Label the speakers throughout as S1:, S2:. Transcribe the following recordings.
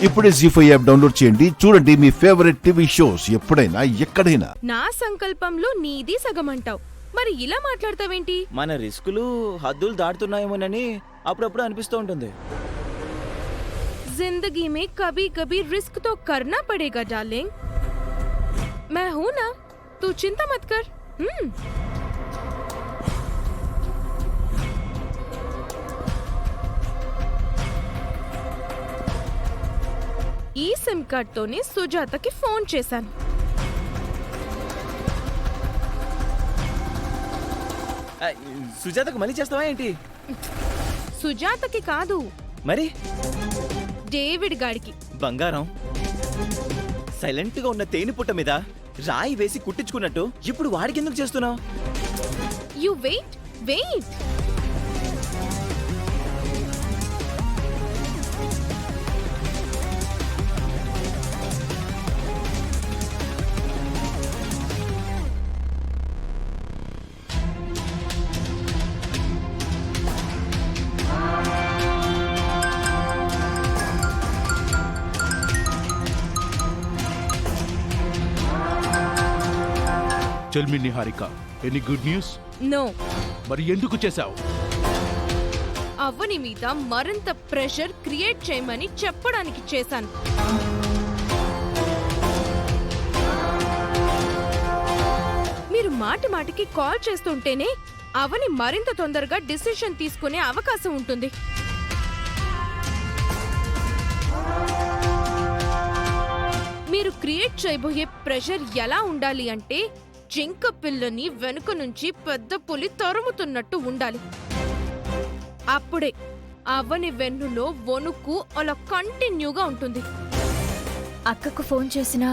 S1: ఇప్పుడే జీ5 app download చేయండి. చూడండి మీ ఫేవరెట్ టీవీ షోస్ ఎప్పుడైనా ఎక్కడైనా.
S2: నా సంకల్పంలో నీది సగమంటావు, మరి ఇలా మాట్లాడతావేంటి?
S3: మన రిస్కులు హద్దులు దాటుతున్నాయేమోనని అప్పుడప్పుడు అనిపిస్తూ ఉంటుంది.
S2: जिंदगी में कभी कभी रिस्क तो करना पड़ेगा डार्लिंग. मैं हूं ना, तू चिंता मत कर. ఈ సిమ్ కార్డ్ తోనే సుజాతకి ఫోన్ చేశాను.
S3: సుజాతకు మళ్ళీ చేస్తావా ఏంటి?
S2: సుజాతకి కాదు,
S3: మరి
S2: డేవిడ్ గాడికి.
S3: బంగారం సైలెంట్ గా ఉన్న తేనె పుట్ట మీద రాయి వేసి కుట్టించుకున్నట్టు ఇప్పుడు వాడికి ఎందుకు చేస్తున్నావు?
S2: You wait wait.
S4: Tell me, Niharika, any good news?
S2: No.
S4: మరి ఎందుకు చేశావు?
S2: అవ్వని మీద మరింత ప్రెషర్ క్రియేట్ చేయమని చెప్పడానికి చేశాను. మీరు మాటి మాటికి కాల్ చేస్తుంటేనే అవని మరింత తొందరగా డిసిషన్ తీసుకునే అవకాశం ఉంటుంది. మీరు క్రియేట్ చేయబోయే ప్రెషర్ ఎలా ఉండాలి అంటే, జింక పిల్లని వెనుక నుంచి పెద్ద పులి తరుముతున్నట్టు ఉండాలి. అప్పుడే అవని వెన్నులో వణుకు అలా కంటిన్యూగా ఉంటుంది.
S5: అక్కకు ఫోన్ చేసిన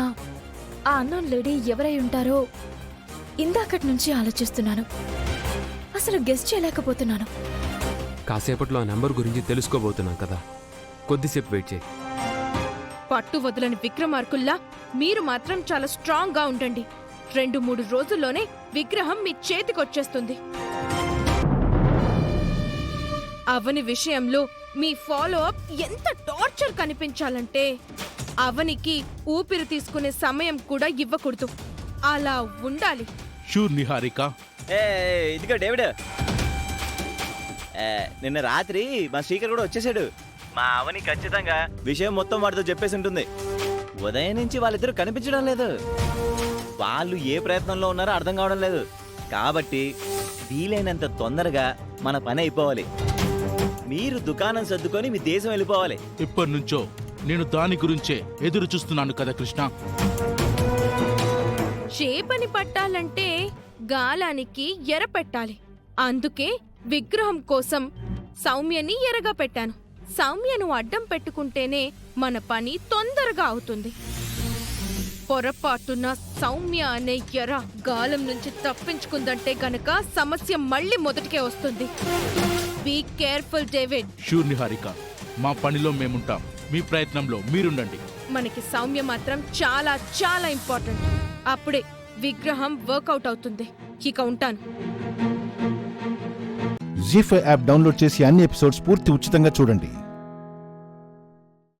S5: ఆ అన్నోన్ లేడీ ఎవరై ఉంటారో ఇందాకటి నుంచి ఆలోచిస్తున్నాను. అసలు గెస్ చేయలేకపోతున్నాను.
S6: కాసేపట్లో ఆ నంబర్ గురించి తెలుసుకోబోతున్నాం కదా, కొద్దిసేపు వెయిట్ చేయి.
S2: పట్టు వదలని విక్రమార్కుల్లా మీరు మాత్రం చాలా స్ట్రాంగ్ గా ఉండండి. 2-3 రోజుల్లోనే విగ్రహం మీ చేతికొచ్చేస్తుంది. అవని విషయంలో మీ ఫాలో అప్ ఎంత టార్చర్ కనిపించాలంటే, అవనికి ఊపిరి తీసుకునే సమయం కూడా ఇవ్వకూడదు. అలా ఉండాలి.
S4: షూర్ నిహారిక.
S3: ఇదిగో డేవిడ్, నిన్న రాత్రి మా స్పీకర్ కూడా వచ్చేసాడు. మా అవని ఖచ్చితంగా విషయం మొత్తం వాడితో చెప్పేసి ఉంటుంది. ఉదయం నుంచి వాళ్ళిద్దరూ కనిపించడం లేదు. వాళ్ళు ఏ ప్రయత్నంలో ఉన్నారో అర్థం కావడం లేదు. కాబట్టి వీలైనంత తొందరగా మన పని అయిపోవాలి. మీరు దుకాణం సర్దుకొని మీ దేశం వెళ్ళిపోవాలి.
S4: ఇప్పటి నుంచో నేను దాని గురించే ఎదురు చూస్తున్నాను కదా కృష్ణ.
S2: చేపని పట్టాలంటే గాలానికి ఎర పెట్టాలి. అందుకే విగ్రహం కోసం సౌమ్యని ఎరగా పెట్టాను. సౌమ్యను అడ్డం పెట్టుకుంటేనే మన పని తొందరగా అవుతుంది. పొరపాటున సౌమ్య అనే ఎర గాలం నుంచి తప్పించుకుందంటే గనక సమస్య మళ్ళీ మొదటికే వస్తుంది. Be careful David.
S4: Sure Niharika, మా పనిలో మేముంటాం, మీ ప్రయత్నంలో మీరుండండి.
S2: మనకి సౌమ్య మాత్రం చాలా చాలా ఇంపార్టెంట్. అప్పుడే విగ్రహం వర్కౌట్ అవుతుంది. ఇక ఉంటాను.
S1: జీ5 యాప్ డౌన్లోడ్ చేసి అన్ని ఎపిసోడ్స్ పూర్తి ఉచితంగా చూడండి.